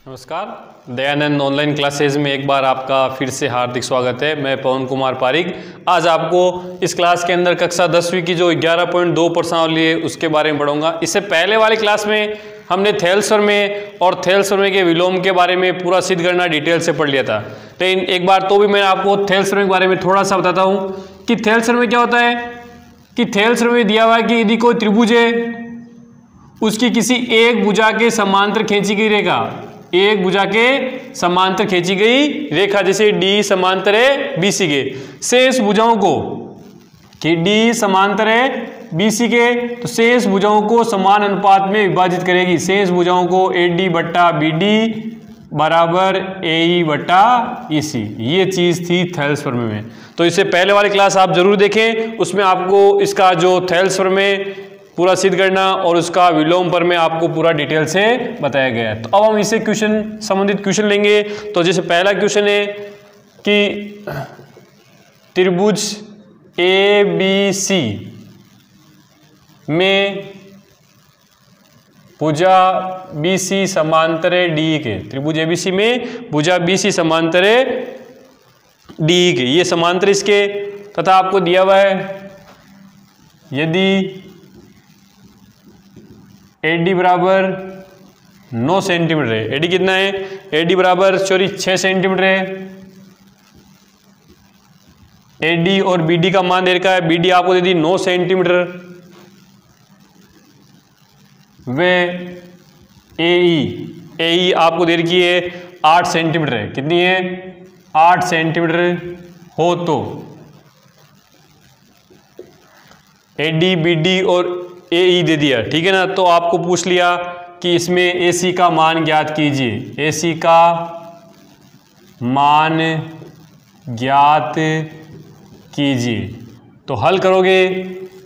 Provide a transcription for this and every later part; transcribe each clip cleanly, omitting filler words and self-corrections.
नमस्कार, Dayanand online classes में एक बार आपका फिर से हार्दिक स्वागत है। मैं पवन कुमार पारिक आज आपको इस क्लास के अंदर कक्षा 10वीं की जो 11.2 प्रश्नावली है उसके बारे में पढ़ाऊंगा। इससे पहले वाली क्लास में हमने थेल्स प्रमेय और थेल्स प्रमेय के विलोम के बारे में पूरा सिद्ध करना डिटेल से पढ़ लिया था। लेकिन एक बार तो भी मैं आपको थेल्स प्रमेय के बारे में थोड़ा सा बताता हूँ कि थेल्स प्रमेय क्या होता है। कि थेल्स प्रमेय दिया हुआ है कि यदि कोई त्रिभुज है, उसकी किसी एक भुजा के समांतर खींची गई रेखा, एक भुजा के समांतर खींची गई रेखा जैसे डी समांतर है बीसी के, शेष भुजाओं को कि डी समांतर है बीसी के तो शेष भुजाओं को समान अनुपात में विभाजित करेगी। शेष भुजाओं को एडी बट्टा बीडी बराबर एई बट्टा ईसी, ये चीज थी थेल्स प्रमेय में। तो इससे पहले वाली क्लास आप जरूर देखें, उसमें आपको इसका जो थेल्स प्रमेय पूरा सिद्ध करना और उसका विलोम पर में आपको पूरा डिटेल से बताया गया है। तो अब हम इससे क्वेश्चन संबंधित क्वेश्चन लेंगे। तो जैसे पहला क्वेश्चन है कि त्रिभुज ए बी सी में भुजा बी सी समांतर है डी के, त्रिभुज एबीसी में भुजा बी सी समांतर है डी के, ये समांतर इसके तथा आपको दिया हुआ है यदि एडी बराबर 9 सेंटीमीटर है। एडी कितना है? एडी बराबर 6 सेंटीमीटर है। एडी और बीडी का मान दे रखा है, बीडी आपको दे दी 9 सेंटीमीटर, वे एई आपको दे रखी है 8 सेंटीमीटर है। कितनी है? 8 सेंटीमीटर हो तो एडी बीडी और एई दे दिया, ठीक है ना। तो आपको पूछ लिया कि इसमें एसी का मान ज्ञात कीजिए, एसी का मान ज्ञात कीजिए। तो हल करोगे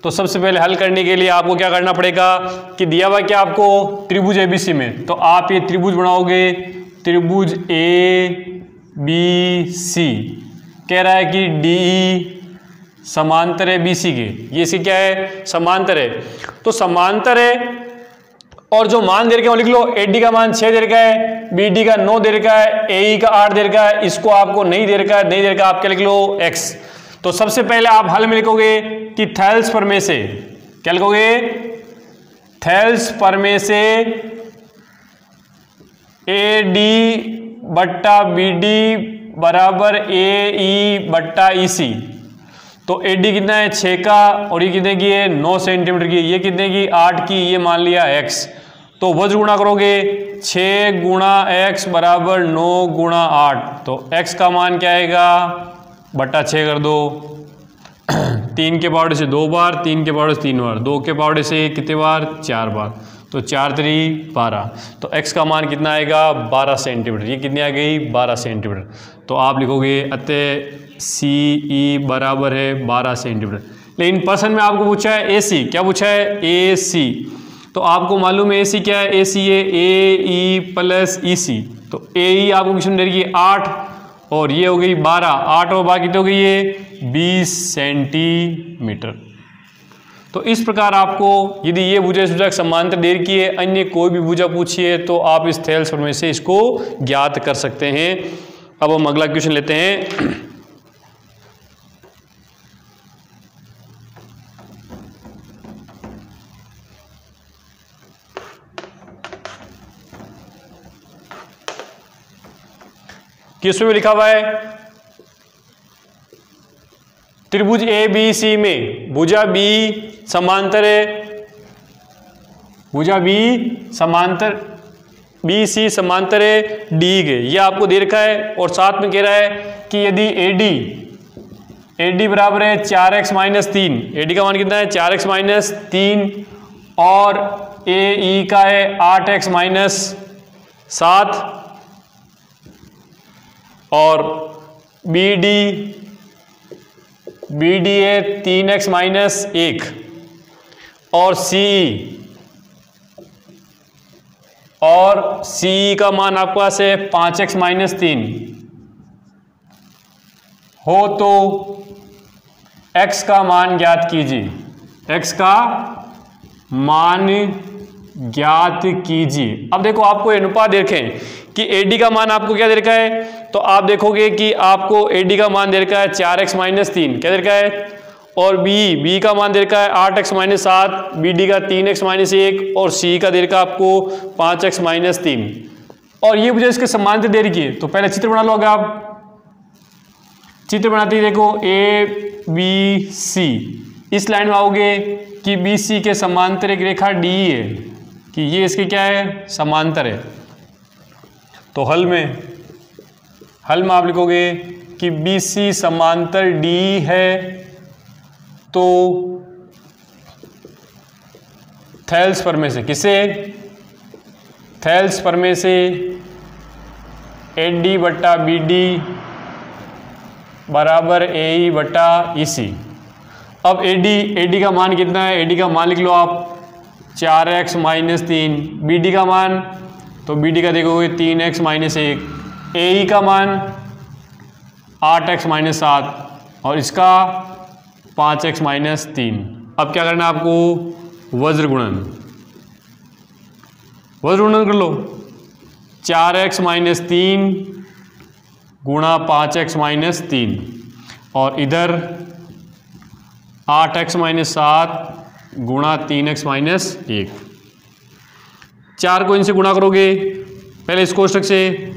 तो सबसे पहले हल करने के लिए आपको क्या करना पड़ेगा कि दिया हुआ क्या आपको त्रिभुज एबीसी में, तो आप ये त्रिभुज बनाओगे, त्रिभुज ए बी सी कह रहा है कि डी समांतर है बीसी के, ये इसके क्या है? समांतर है। तो समांतर है और जो मान दे रखा है वो लिख लो। एडी का मान 6 दे रखा है, बीडी का 9 दे रखा है, एई का 8 दे रखा है, इसको आपको नहीं दे रखा है, नहीं दे रखा आप क्या लिख लो? एक्स। तो सबसे पहले आप हल में लिखोगे कि थेल्स प्रमेय से क्या लिखोगे? थेल्स प्रमेय से ए डी बट्टा बी डी बराबर ए ई बट्टा ई सी। तो एडी कितना है? 6 का, और ये कितने की है? 9 सेंटीमीटर की। ये कितने की? 8 की। ये मान लिया x। तो वज्र गुणा करोगे 6 गुणा x बराबर 9 गुणा 8, तो x का मान क्या आएगा? बट्टा 6 कर दो। 3 के पावड़े से 2 बार, 3 के पावड़े से 3 बार, 2 के पावड़े से कितने बार? 4 बार, तो 4 3 12। तो x का मान कितना आएगा? 12 सेंटीमीटर। ये कितनी आ गई? 12 सेंटीमीटर। तो आप लिखोगे अतः सी ई बराबर है 12 सेंटीमीटर। लेकिन प्रश्न में आपको पूछा है ए सी, क्या पूछा है? ए सी। तो आपको मालूम है ए सी क्या है? ए सी है ए ई प्लस ई सी। तो ए ई आपको क्वेश्चन दे रही है 8 और ये हो गई 12, 8 और बाकी तो हो गई ये 20 सेंटीमीटर। तो इस प्रकार आपको यदि ये भुजा इस भुजा समांतर दे रखी है, अन्य कोई भी भुजा पूछिए तो आप इस थेल्स प्रमेय से इसको ज्ञात कर सकते हैं। अब हम अगला क्वेश्चन लेते हैं। किसमें भी लिखा हुआ है त्रिभुज ए बी सी में भुजा बी समांतर है, भुजा बी समांतर बी सी समांतर है डी के, ये आपको दे रखा है। और साथ में कह रहा है कि यदि एडी बराबर है 4x माइनस 3, एडी का मान कितना है? 4x माइनस 3, और ए ई का है 8x माइनस 7, और बी डी है 3x माइनस 1, और सी का मान आपके पास है 5x माइनस 3 हो तो x का मान ज्ञात कीजिए, x का मान ज्ञात कीजिए। अब देखो आपको अनुपात देखें कि AD का मान आपको क्या दे रखा है, तो आप देखोगे कि आपको AD का मान दे रखा है 4x - 3, क्या दे रखा है, और B का मान दे रखा है 8x - 7, BD का 3x - 1 और C का दे रखा है आपको 5x - 3, और ये मुझे इसके समांतर दे रखी है। तो पहले चित्र बना लो। आप चित्र बनाते ही देखो ABC, इस लाइन में आओगे कि BC के समांतर एक रेखा D है, कि ये इसके क्या है, समांतर है। तो हल में आप लिखोगे कि BC समांतर D है, तो थेल्स प्रमेय से, किसे, थेल्स प्रमेय से AD बट्टा BD बराबर AE बट्टा EC। अब AD का मान कितना है, AD का मान लिख लो आप 4x - 3, BD का मान, तो BD का देखोगे 3x - 1, AE का मान 8x - 7 और इसका 5x - 3। अब क्या करना है आपको, वज्र गुणन कर लो। 4x - 3 गुणा 5x - 3 और इधर 8x - 7 गुणा 3x - 1। 4 को इनसे गुणा करोगे, पहले इस कोष्ठक से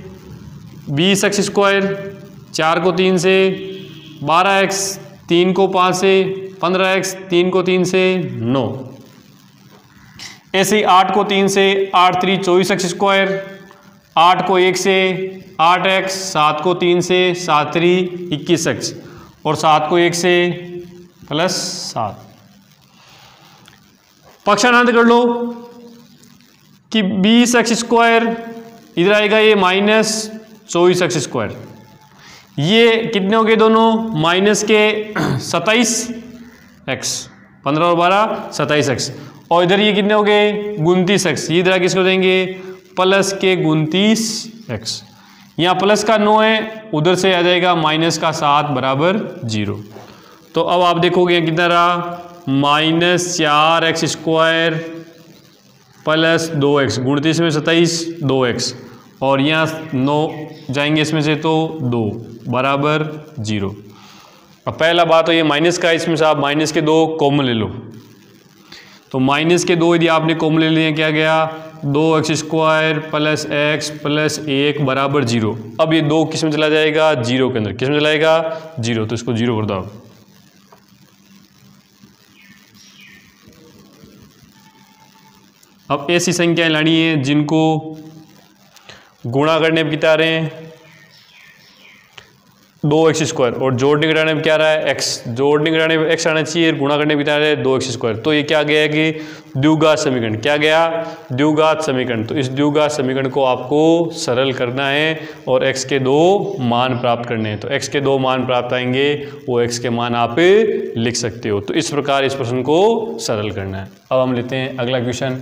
20x², 4 को 3 से 12x, 3 को 5 से 15x, 3 को 3 से 9, ऐसे ही 8 को 3 से 8 3 24x², 8 को 1 से 8x, 7 को 3 से 7 3 21x और 7 को 1 से +7। पक्षांतर कर लो कि 20x², इधर आएगा ये -24x², ये कितने हो गए दोनों, माइनस के 27x, 15 और 12 27x, और इधर ये कितने हो गए 29x, ये इधर किसको देंगे प्लस के 29x। यहाँ प्लस का 9 है, उधर से आ जाएगा माइनस का 7 बराबर 0। तो अब आप देखोगे कितना रहा, -4x² प्लस 2x, 29 में 27 2x, और यहाँ 9 जाएंगे इसमें से तो 2 बराबर 0। अब पहला बात तो ये माइनस का, इसमें से आप माइनस के 2 कॉमन ले लो। तो माइनस के 2 यदि आपने कॉमन ले लिए, क्या गया 2x² प्लस x प्लस 1 बराबर 0। अब ये 2 किस में चला जाएगा, 0 के अंदर, किस में चलाएगा 0, तो इसको 0 कर दो आप। अब ऐसी संख्याएं लानी है जिनको गुणा करने में कितना रहे हैं 2x², और जोड़ने घटाने में क्या रहा है x, जोड़ने घटाने में x आना चाहिए, गुणा करने में कितना रहा है 2x²। तो ये क्या गया है कि द्विघात समीकरण, क्या गया द्विघात समीकरण। तो इस द्विघात समीकरण को आपको सरल करना है और x के 2 मान प्राप्त करने हैं। तो x के 2 मान प्राप्त आएंगे, वो x के मान आप लिख सकते हो। तो इस प्रकार इस प्रश्न को सरल करना है। अब हम लेते हैं अगला क्वेश्चन।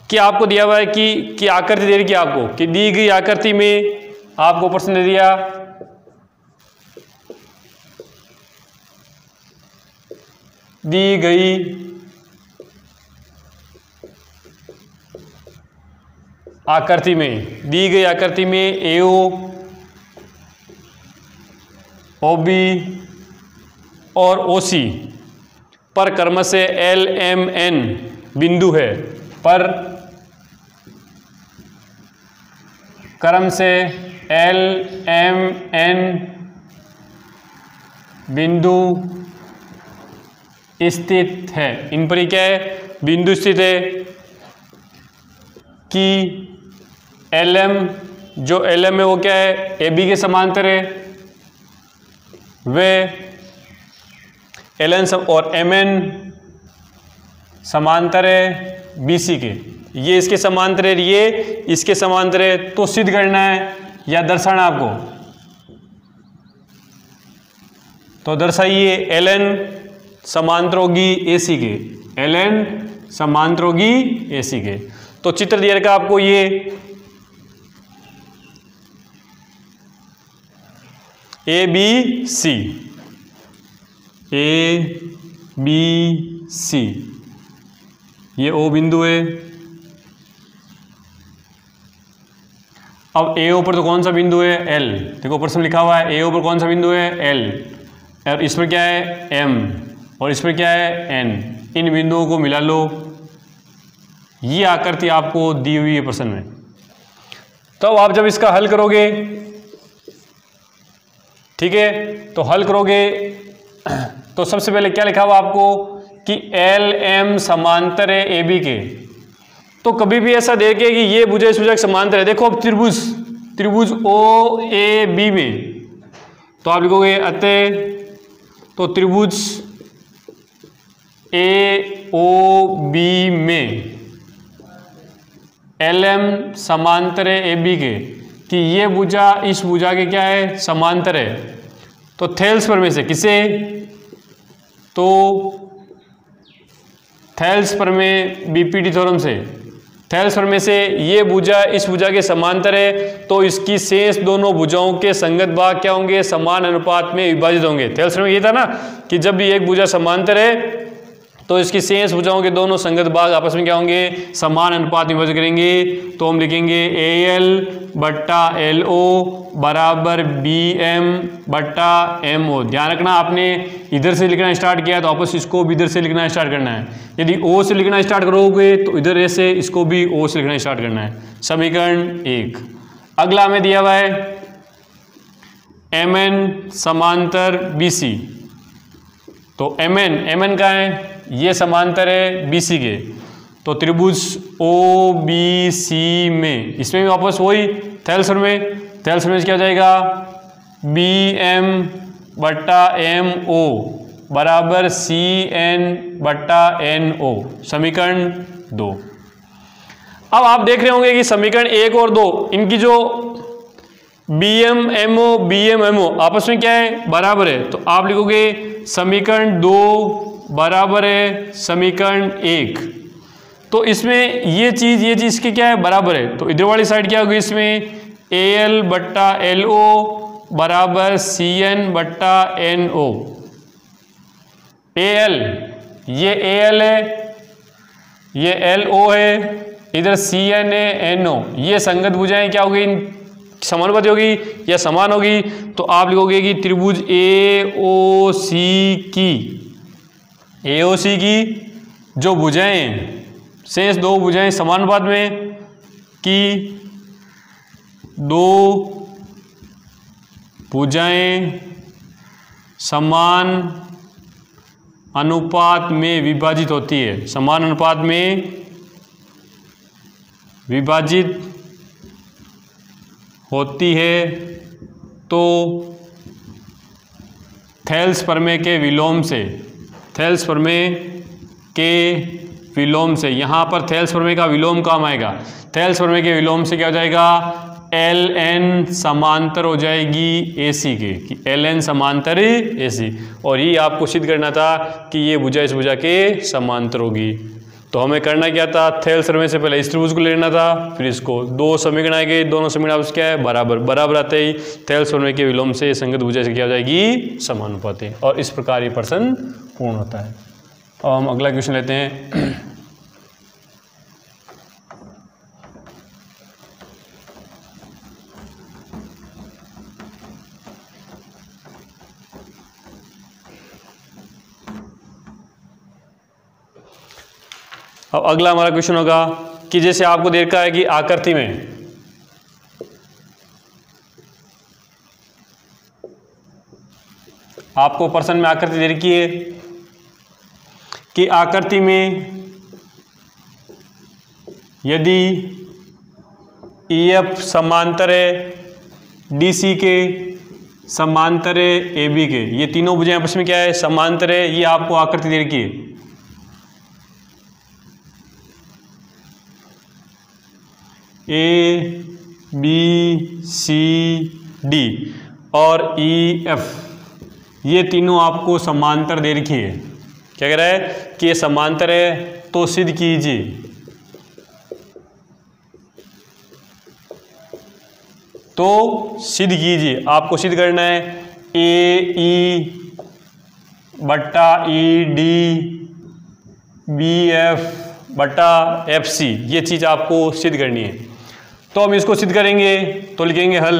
कि आपको दिया हुआ है कि आकृति दे रखी है आपको, कि दी गई आकृति में आपको प्रश्न दे दिया दी गई आकृति में AO OB और OC पर क्रमशः LMN बिंदु है, पर क्रम से LMN बिंदु स्थित है। इन पर ही क्या है, बिंदु स्थित है कि LM, जो LM है वो क्या है AB के समांतर है, वे LN और MN समांतर है BC के। ये इसके समांतर है, ये इसके समांतर है। तो सिद्ध करना है या दर्शाना आपको, तो दर्शाइए LN समांतर होगी AC के, LN समांतर होगी AC के। तो चित्र दिया रखा आपको, ये A B C, A B C, ये ओ बिंदु है। अब ए ओ पर तो कौन सा बिंदु है, एल। देखो प्रश्न लिखा हुआ है ए ओ पर कौन सा बिंदु है, एल, और इस पर क्या है, एम, और इस पर क्या है, एन। इन बिंदुओं को मिला लो, ये आकृति आपको दी हुई है प्रश्न में। तो आप जब इसका हल करोगे, ठीक है, तो हल करोगे तो सबसे पहले क्या लिखा हुआ आपको कि एल एम समांतर है ए बी के। तो कभी भी ऐसा देखे कि ये भुजा इस भुजा के समांतर है। देखो अब त्रिभुज ओ ए बी में, तो आप लिखोगे अतः, तो त्रिभुज ए ओ बी में एल एम समांतर है ए बी के, कि ये भुजा इस भुजा के क्या है, समांतर है। तो थेल्स प्रमेय से, किसे, तो थेल्स प्रमेय बीपीटी थ्योरम से, थेल्स प्रमेय से ये भुजा इस भुजा के समांतर है, तो इसकी शेष दोनों भुजाओं के संगत भाग क्या होंगे, समान अनुपात में विभाजित होंगे। थेल्स प्रमेय ये था ना कि जब भी एक भुजा समांतर है तो इसकी शेष भुजाओं के दोनों संगत भाग आपस में क्या होंगे, समान अनुपात में विभाजित करेंगे। तो हम लिखेंगे ए एल बट्टा एल ओ बराबर बी एम बट्टा एम ओ। ध्यान रखना आपने इधर से लिखना स्टार्ट किया तो वापस इसको भी इधर से लिखना स्टार्ट करना है। यदि ओ से लिखना स्टार्ट करोगे तो इधर से इसको भी ओ से लिखना स्टार्ट करना है। समीकरण 1। अगला हमें दिया हुआ है एम एन समांतर बी सी। तो एम एन का है, ये समांतर है बी सी के। तो त्रिभुज ओ बी सी में, इसमें भी वापस वही थेल्स प्रमेय क्या हो जाएगा, बी एम बट्टा एम ओ बराबर सी एन बट्टा एन ओ। समीकरण 2। अब आप देख रहे होंगे कि समीकरण 1 और 2 इनकी जो बी एम एम ओ आपस में क्या है, बराबर है। तो आप लिखोगे समीकरण 2 बराबर है समीकरण 1। तो इसमें ये चीज इसके क्या है, बराबर है। तो इधर वाली साइड क्या होगी, इसमें ए एल बट्टा एल ओ बराबर सी एन बट्टा एन ओ। ए एल, ये ए एल है, ये एल ओ है, इधर सी एन है, एन ओ। ये संगत भुजाएं क्या होगी, समानुपाती होगी या समान होगी। तो आप लिखोगे कि त्रिभुज ए ओ सी की जो भुजाएं, शेष दो भुजाएं समानुपात में, कि दो भुजाएं समान अनुपात में विभाजित होती है, समान अनुपात में विभाजित होती है। तो थेल्स प्रमेय के विलोम से, थेल्स प्रमेय के विलोम से, यहाँ पर थेल्स प्रमेय का विलोम काम आएगा। थेल्स प्रमेय के विलोम से क्या हो जाएगा, एल एन समांतर हो जाएगी ए सी के, कि एल एन समांतर ए सी। और ये आपको सिद्ध करना था कि ये भुजा इस भुजा के समांतर होगी। तो हमें करना क्या था, थेल्स प्रमेय से पहले इस त्रिभुज को लेना था, फिर इसको। दो समीकरण आएंगे, दोनों समीकरण आपस क्या है, बराबर आते ही थेल्स प्रमेय के विलोम से संगत भुजा से क्या हो जाएगी, समानुपाती। और इस प्रकार ये प्रश्न पूर्ण होता है। अब हम अगला क्वेश्चन लेते हैं। अब अगला हमारा क्वेश्चन होगा कि जैसे आपको दे रखा है कि आकृति में आपको प्रश्न में आकृति दे रखी है कि आकृति में यदि EF समांतर है DC के, समांतर है AB के, ये तीनों भुजाएं आपस में क्या है, समांतर है। ये आपको आकृति दे रखी है। A B C D और EF, ये तीनों आपको समांतर दे रखी है। क्या कह रहा है कि ये समांतर है, तो सिद्ध कीजिए। तो सिद्ध कीजिए, आपको सिद्ध करना है ए ई बट्टा ई डी बी एफ बट्टा एफ सी, ये चीज़ आपको सिद्ध करनी है। तो हम इसको सिद्ध करेंगे तो लिखेंगे हल।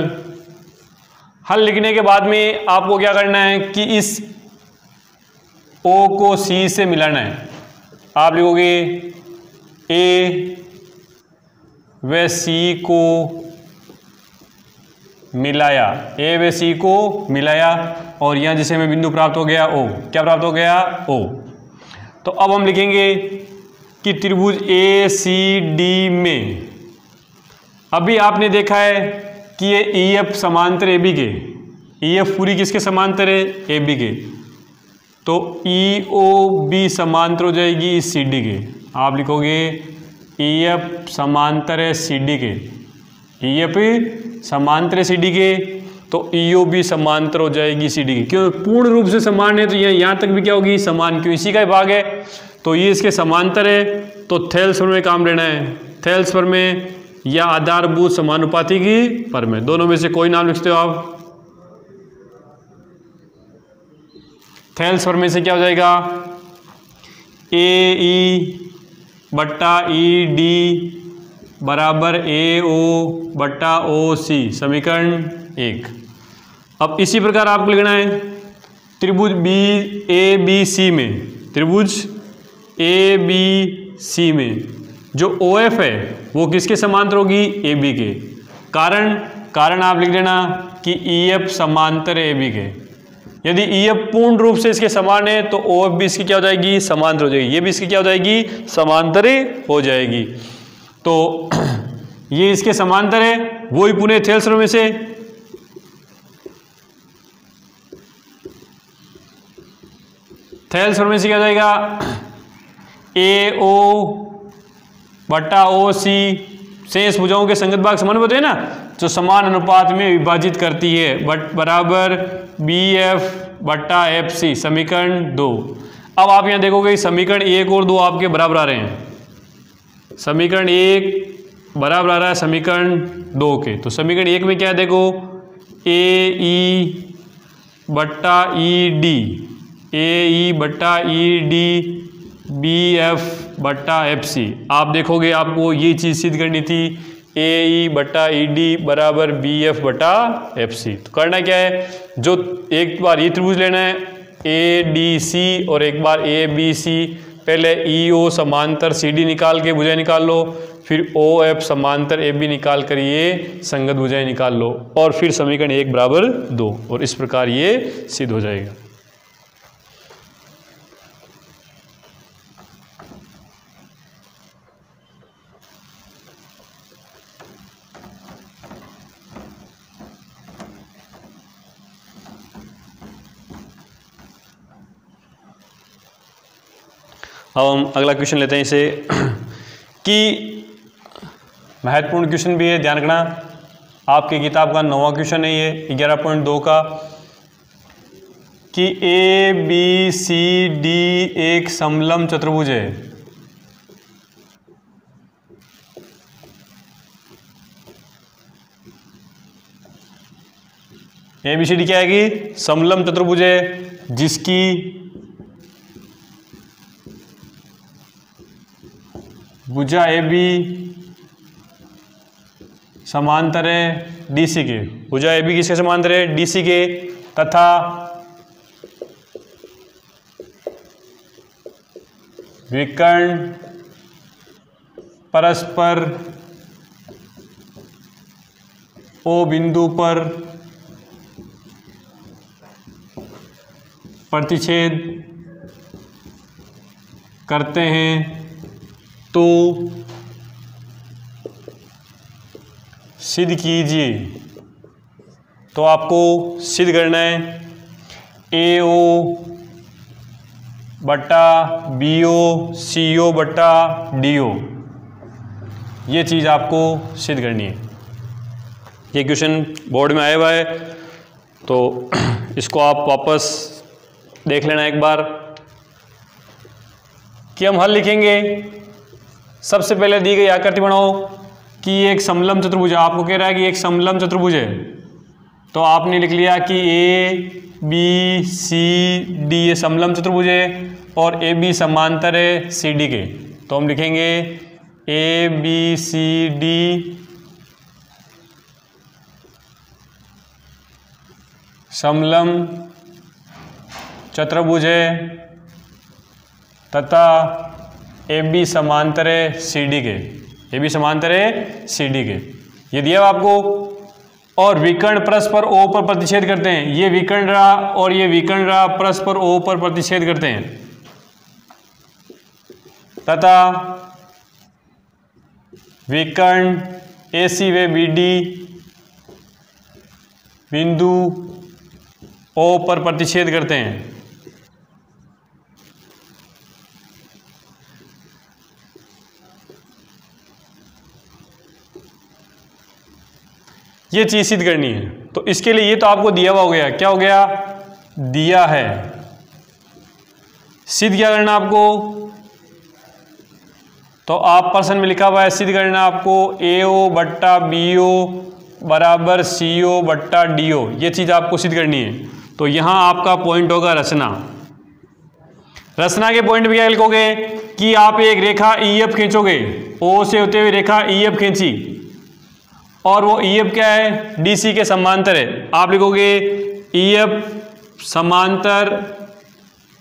हल लिखने के बाद में आपको क्या करना है कि इस O को C से मिलाना है। आप लिखोगे A व C को मिलाया, A व C को मिलाया, और यहाँ जिसे हमें बिंदु प्राप्त हो गया O। क्या प्राप्त हो गया? O। तो अब हम लिखेंगे कि त्रिभुज ACD में अभी आपने देखा है कि ये EF समांतर AB के, EF पूरी किसके समांतर है? AB के। तो EOB समांतर हो जाएगी CD के। आप लिखोगे EF समांतर है CD के, EF समांतर है CD के, तो EOB समांतर हो जाएगी CD की। क्यों? पूर्ण रूप से समान है तो यहाँ तक भी क्या होगी? समान। क्यों? इसी का भाग है, तो ये इसके समांतर है, तो थेल्स प्रमेय में काम लेना है। थेल्स प्रमेय या आधारभूत समानुपाती की प्रमेय, दोनों में से कोई नाम लिखते हो आप। थेल्स प्रमेय से क्या हो जाएगा? AE बट्टा ED बराबर AO बट्टा OC, समीकरण 1। अब इसी प्रकार आपको लिखना है त्रिभुज ABC में, त्रिभुज ABC में जो OF है वो किसके समांतर होगी? AB के। कारण आप लिख देना कि EF समांतर है AB के। यदि EF पूर्ण रूप से इसके समान है तो OF भी इसकी क्या हो जाएगी? समांतर हो जाएगी। ये भी इसकी क्या हो जाएगी? समांतर हो जाएगी। तो ये इसके समांतर है, वही पुनः थेल्स प्रमेय से क्या हो जाएगा? AO बट्टा OC, शेष भुजाओं के संगत भाग समान होते हैं ना, जो समान अनुपात में विभाजित करती है, बराबर BF बट्टा FC, समीकरण 2। अब आप यहाँ देखोगे समीकरण 1 और 2 आपके बराबर आ रहे हैं। समीकरण 1 बराबर आ रहा है समीकरण 2 के। तो समीकरण 1 में क्या है? देखो AE बट्टा ED, AE बट्टा ED BF बट्टा FC। आप देखोगे आपको ये चीज़ सिद्ध करनी थी, AE बट्टा ED बराबर BF बट्टा FC। तो करना क्या है? जो एक बार ये त्रिभुज लेना है ADC और एक बार ABC। पहले EO समांतर CD निकाल के भुजाएं निकाल लो, फिर OF समांतर AB निकाल कर ये संगत भुजाएं निकाल लो, और फिर समीकरण 1 बराबर 2, और इस प्रकार ये सिद्ध हो जाएगा। अब हम अगला क्वेश्चन लेते हैं इसे कि महत्वपूर्ण क्वेश्चन भी है, ध्यान रखना। आपकी किताब का 9वां क्वेश्चन है ये 11.2 का, कि ABCD एक समलंब चतुर्भुज है। ABCD क्या है? समलंब चतुर्भुज है जिसकी भुजा AB समांतर है DC के। भुजा AB किसके समांतर है? DC के, तथा विकर्ण परस्पर O बिंदु पर प्रतिच्छेद करते हैं, तो सिद्ध कीजिए। तो आपको सिद्ध करना है AO बट्टा BO CO बट्टा DO, ये चीज़ आपको सिद्ध करनी है। ये क्वेश्चन बोर्ड में आया हुआ है, तो इसको आप वापस देख लेना एक बार कि हम हल लिखेंगे। सबसे पहले दी गई आकृति बनाओ कि एक समलंब चतुर्भुज है। आपको कह रहा है कि एक समलंब चतुर्भुज है, तो आपने लिख लिया कि ए बी सी डी ये समलंब चतुर्भुज है और ए बी समांतर है सी डी के। तो हम लिखेंगे ए बी सी डी समलंब चतुर्भुज है तथा ए बी समांतर है सी डी के। ए बी समांतर है सी डी के, ये दिया आपको। और विकर्ण परस्पर ओ पर प्रतिच्छेद करते हैं। ये विकर्ण रहा और ये विकर्ण रहा, परस्पर ओ पर प्रतिच्छेद करते हैं तथा विकर्ण ए सी व बी डी बिंदु ओ पर प्रतिच्छेद करते हैं। ये चीज सिद्ध करनी है। तो इसके लिए ये तो आपको दिया हुआ हो गया, क्या हो गया, दिया है। सिद्ध क्या करना आपको, तो आप प्रश्न में लिखा हुआ है सिद्ध करना आपको AO बट्टा BO बराबर CO बट्टा DO, ये चीज आपको सिद्ध करनी है। तो यहां आपका पॉइंट होगा रचना। रचना के पॉइंट में क्या लिखोगे कि आप एक रेखा EF खींचोगे, O से होते हुए रेखा EF खींची और वो EF क्या है, DC के समांतर है। आप लिखोगे EF समांतर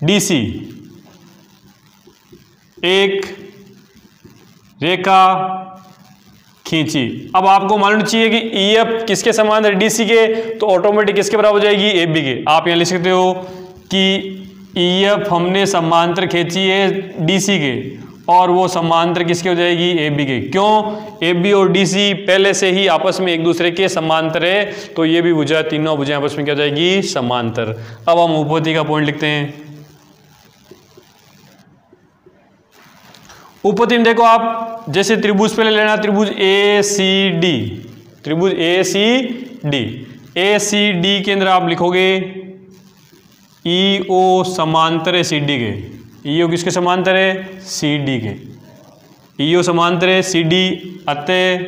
DC, एक रेखा खींची। अब आपको मालूम चाहिए कि EF किसके समांतर, DC के, तो ऑटोमेटिक किसके बराबर हो जाएगी, AB के। आप यहाँ लिख सकते हो कि EF हमने समांतर खींची है DC के और वो समांतर किसके हो जाएगी, AB के। क्यों, AB और DC पहले से ही आपस में एक दूसरे के समांतर है, तो ये भी भुजा, तीनों भुजाएं आपस में क्या हो जाएगी, समांतर। अब हम उपपत्ति का पॉइंट लिखते हैं। उपपत्ति में देखो आप, जैसे त्रिभुज पहले लेना, त्रिभुज ACD, त्रिभुज ACD, ACD के अंदर आप लिखोगे EO समांतर है CD के। EO किसके समांतर है, CD के। EO समांतर है CD, अतः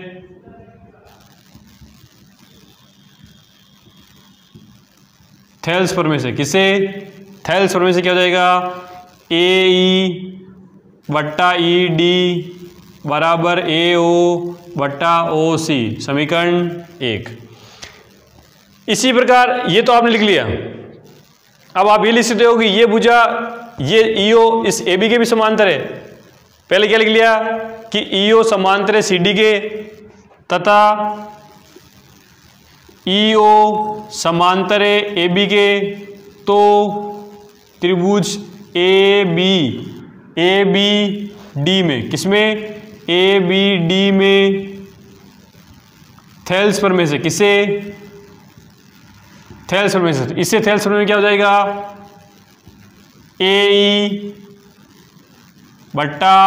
थेल्स प्रमेय से, किसे, थेल्स प्रमेय से क्या हो जाएगा, AE बट्टा ED बराबर AO बट्टा OC, समीकरण 1। इसी प्रकार ये तो आपने लिख लिया। अब आप ये लिख सकते हो कि ये भुजा, ये EO इस AB के भी समांतर है। पहले क्या लिख लिया कि EO समांतर है CD के तथा EO समांतर है AB के। तो त्रिभुज ABD में, किसमें, ABD में थेल्स प्रमेय से, किसे, थेल्स प्रमेय से। इससे थेल्स प्रमेय में क्या हो जाएगा, AE बट्टा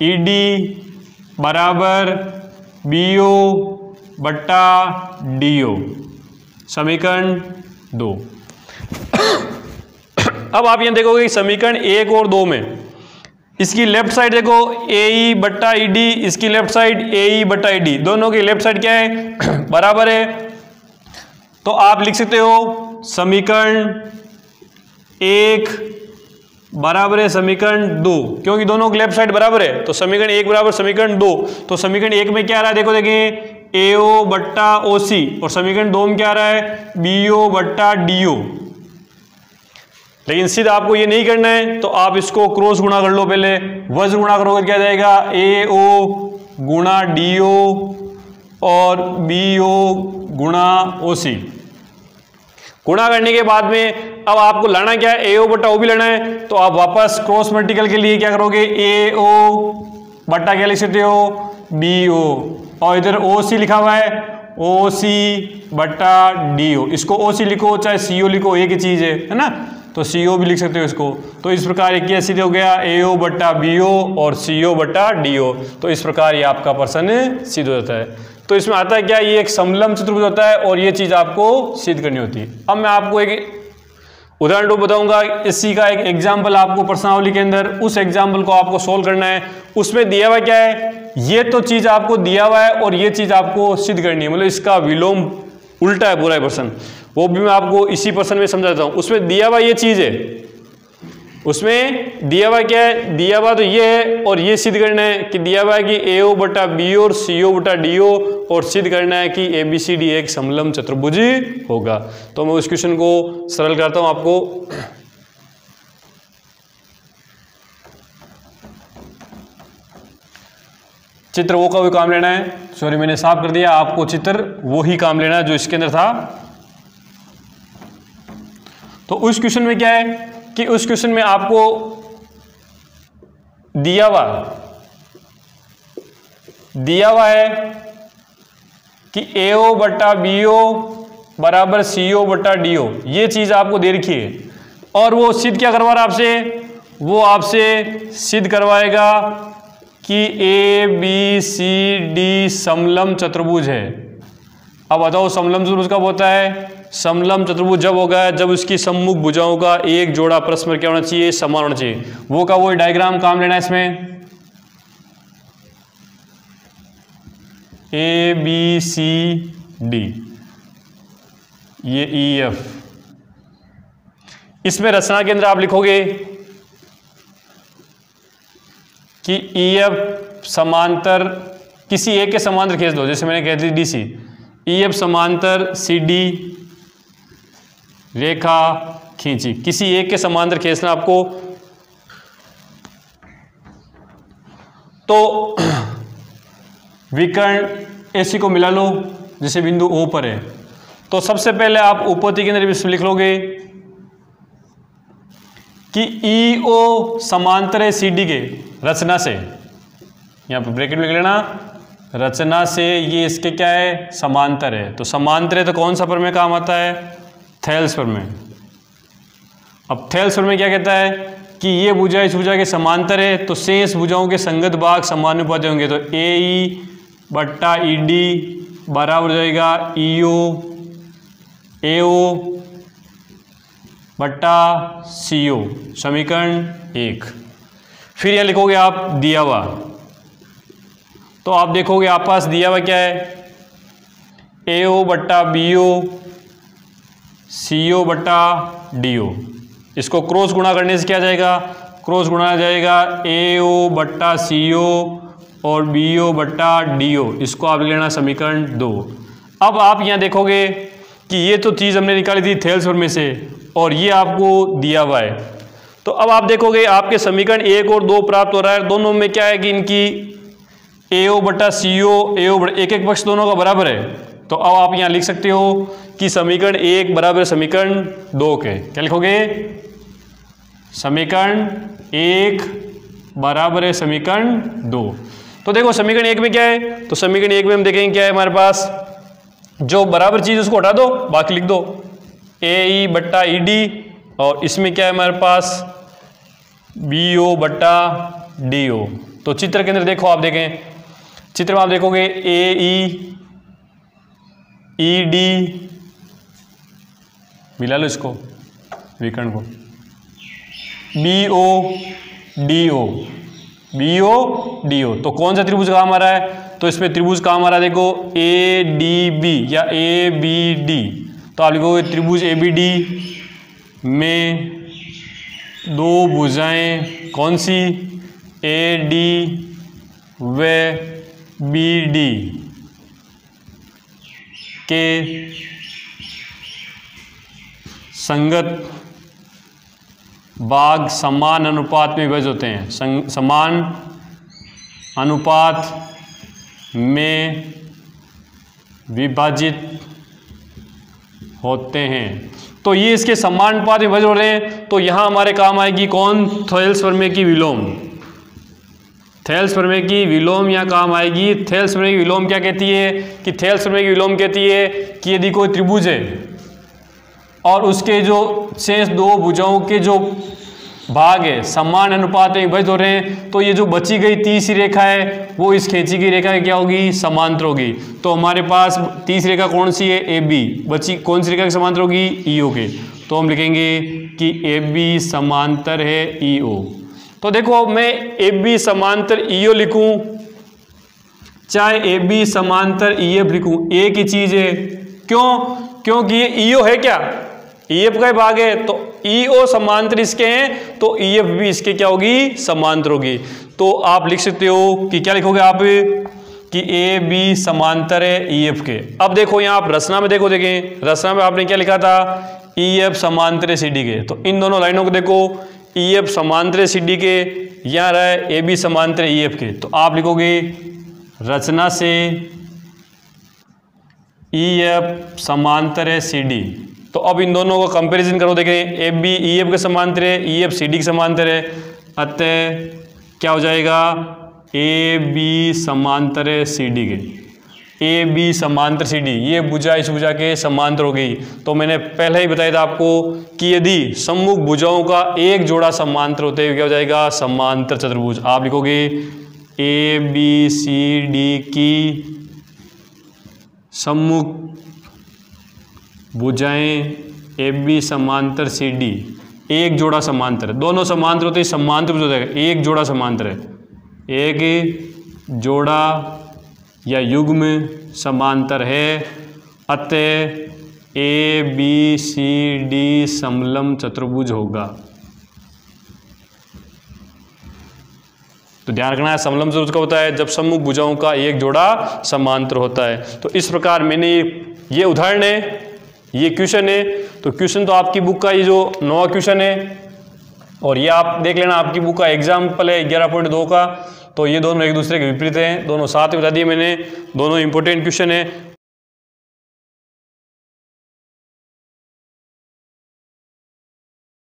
ED बराबर BO बट्टा DO, समीकरण 2। अब आप यहां देखोगे कि समीकरण 1 और 2 में इसकी लेफ्ट साइड देखो AE बट्टा ED, इसकी लेफ्ट साइड AE बट्टा ED, दोनों की लेफ्ट साइड क्या है, बराबर है। तो आप लिख सकते हो समीकरण 1 बराबर है समीकरण 2, क्योंकि दोनों की लेफ्ट साइड बराबर है। तो समीकरण 1 बराबर समीकरण 2। तो समीकरण 1 में क्या आ रहा है, देखो देखें AO बट्टा OC, और समीकरण 2 में क्या आ रहा है, BO बट्टा DO। लेकिन सीधा आपको ये नहीं करना है, तो आप इसको क्रॉस गुणा कर लो। पहले वज्र गुणा करोगे क्या जाएगा, AO गुणा DO और BO गुणा OC। गुणा करने के बाद में अब आपको लाना क्या है, AO बट्टा O भी लाना है। तो आप वापस क्रॉस मल्टीपल के लिए क्या करोगे, AO बट्टा क्या लिख सकते हो, BO, और इधर OC लिखा हुआ है, OC बट्टा DO। इसको OC लिखो चाहे CO लिखो, एक ही चीज है ना। तो CO भी लिख सकते हो इसको। तो इस प्रकार एक ही सिद्ध हो गया, AO बट्टा BO और CO बट्टा DO। तो इस प्रकार ये आपका प्रश्न सिद्ध हो जाता है। तो इसमें आता है क्या, ये एक समलंब चतुर्भुज होता है और ये चीज आपको सिद्ध करनी होती है। अब मैं आपको एक उदाहरण तो बताऊंगा, इसी का एक एग्जाम्पल आपको प्रश्नावली के अंदर, उस एग्जाम्पल को आपको सोल्व करना है। उसमें दिया हुआ क्या है, ये तो चीज आपको दिया हुआ है और ये चीज आपको सिद्ध करनी है, मतलब इसका विलोम उल्टा है पूरा ये प्रश्न, वो भी मैं आपको इसी प्रश्न में समझाता हूँ। उसमें दिया हुआ ये चीज़ है, उसमें दिया हुआ क्या है, दिया हुआ तो ये है और ये सिद्ध करना है कि दिया हुआ है कि AO बटा BO और CO बटा DO, और सिद्ध करना है कि ABCD एक समलंब चतुर्भुज होगा। तो मैं उस क्वेश्चन को सरल करता हूं आपको। चित्र वो का भी काम लेना है, सॉरी मैंने साफ कर दिया, आपको चित्र वो ही काम लेना है जो इसके अंदर था। तो उस क्वेश्चन में क्या है कि उस क्वेश्चन में आपको दिया हुआ है कि AO बटा BO बराबर CO बटा DO, ये चीज आपको दे रखी है, और वो सिद्ध क्या करवा रहा है आपसे, वो आपसे सिद्ध करवाएगा कि ABCD समलंब चतुर्भुज है। अब बताओ समलंब चतुर्भुज कब होता है, समलंब चतुर्भुज जब होगा जब उसकी सम्मुख भुजाओं का एक जोड़ा परस्पर क्या होना चाहिए, समान होना चाहिए। वो का वो डायग्राम काम लेना है इसमें, ABCD, ये EF। इसमें रचना के अंदर आप लिखोगे कि EF समांतर किसी एक के समांतर खींच दो, जैसे मैंने कह दी DC, EF समांतर CD रेखा खींची, किसी एक के समांतर खींचना आपको। तो विकर्ण AC को मिला लो जैसे बिंदु O पर है, तो सबसे पहले आप उपपत्ति के अंदर इसमें लिख लोगे कि EO समांतर है CD के, रचना से, यहां पर ब्रैकेट में लिख लेना, रचना से ये इसके क्या है, समांतर है। तो समांतर है तो कौन सा प्रमेय काम आता है, थेल्स प्रमेय। अब थेल्स प्रमेय क्या कहता है कि ये भुजा इस भुजा के समांतर है तो शेष भुजाओं के संगत भाग समानुपाती होंगे। तो AE बट्टा ED बराबर हो जाएगा AO बट्टा CO, समीकरण 1। फिर यह लिखोगे आप दिया हुआ, तो आप देखोगे आप पास दिया हुआ क्या है, AO बट्टा BO CO बट्टा DO। इसको क्रॉस गुणा करने से क्या जाएगा, क्रॉस गुणा जाएगा AO बट्टा CO और BO बट्टा DO, इसको आप लेना समीकरण 2। अब आप यहाँ देखोगे कि ये तो चीज़ हमने निकाली थी थेल्स प्रमेय से और ये आपको दिया हुआ है। तो अब आप देखोगे आपके समीकरण 1 और 2 प्राप्त हो रहा है, दोनों में क्या है कि इनकी AO बट्टा CO, AO बट्टा एक एक पक्ष दोनों का बराबर है। तो अब आप यहाँ लिख सकते हो कि समीकरण 1 बराबर समीकरण 2 के, क्या लिखोगे, समीकरण 1 बराबर है समीकरण 2। तो देखो समीकरण 1 में क्या है, तो समीकरण 1 में हम देखेंगे क्या है हमारे पास, जो बराबर चीज उसको हटा दो, बाकी लिख दो AE बट्टा ED, और इसमें क्या है हमारे पास BO बट्टा DO। तो चित्र के अंदर देखो, आप देखें चित्र में आप देखोगे AE ED, मिला लो इसको विकर्ण को, BO DO। तो कौन सा त्रिभुज काम आ रहा है, तो इसमें त्रिभुज काम आ रहा है देखो ADB या ABD। तो आप लिखोगे त्रिभुज ABD में दो भुजाएं कौन सी, AD व BD के संगत भाग समान अनुपात में विभाजित होते हैं, समान अनुपात में विभाजित होते हैं। तो ये इसके समान अनुपात में विभाजित हो रहे हैं, तो यहाँ हमारे काम आएगी कौन, थेल्स प्रमेय की विलोम। थेल्स प्रमेय की विलोम यहाँ काम आएगी। थेल्स प्रमेय की विलोम क्या कहती है कि थेल्स प्रमेय की विलोम कहती है कि यदि कोई त्रिभुज है और उसके जो शेष दो भुजाओं के जो भाग है समान अनुपात में विभाजित हो रहे हैं, तो ये जो बची गई तीसरी रेखा है वो इस खींची गई रेखा क्या होगी, समांतर होगी। तो हमारे पास तीसरी रेखा कौन सी है, AB, बची कौन सी रेखा के समांतर होगी, EO के। तो हम लिखेंगे कि AB समांतर है EO। तो देखो मैं AB समांतर EO लिखूं चाहे AB समांतर EF लिखूं, एक ही चीज है। क्यों? क्योंकि ये ईओ है क्या, ईएफ का भाग है, तो ईओ समांतर इसके हैं तो ईएफ भी इसके क्या होगी, समांतर होगी। तो आप लिख सकते हो कि क्या लिखोगे आप कि ए बी समांतर है ईएफ के। अब देखो यहाँ आप रचना में देखो, देखें रचना में आपने क्या लिखा था, ईएफ समांतर है सीडी के। तो इन दोनों लाइनों को देखो, ईएफ समांतर है सीडी के, यहाँ रहा है ए बी समांतर है ईएफ के। तो आप लिखोगे रचना से ईएफ समांतर है सीडी। तो अब इन दोनों का कंपैरिजन करो, देखें ए बी ईएफ के समांतर है, ईएफ सीडी के समांतर है, अतः क्या हो जाएगा, ए बी समांतर है सीडी के। ए बी समांतर सी डी, ये भुजा इस भुजा के समांतर हो गई। तो मैंने पहले ही बताया था आपको कि यदि सम्मुख भुजाओं का एक जोड़ा समांतर होते हुए क्या हो जाएगा, समांतर चतुर्भुज। आप लिखोगे ए बी सी डी की सम्मुख भुजाएं ए बी समांतर सी डी, एक जोड़ा समांतर, दोनों समांतर होते हैं समांतर हो जाएगा, एक जोड़ा समांतर है, एक जोड़ा या युग्म समांतर है, अतः ए बी सी डी समलम चतुर्भुज होगा। तो ध्यान रखना है, समलम चतुर्भुज कब होता है, जब सम्मुख भुजाओं का एक जोड़ा समांतर होता है। तो इस प्रकार मैंने ये उदाहरण है, ये क्वेश्चन है। तो क्वेश्चन तो आपकी बुक का ये जो 9वां क्वेश्चन है, और ये आप देख लेना आपकी बुक का एग्जाम्पल है 11.2 का। तो ये दोनों एक दूसरे के विपरीत हैं, दोनों साथ में बता दिए मैंने, दोनों इंपॉर्टेंट क्वेश्चन है।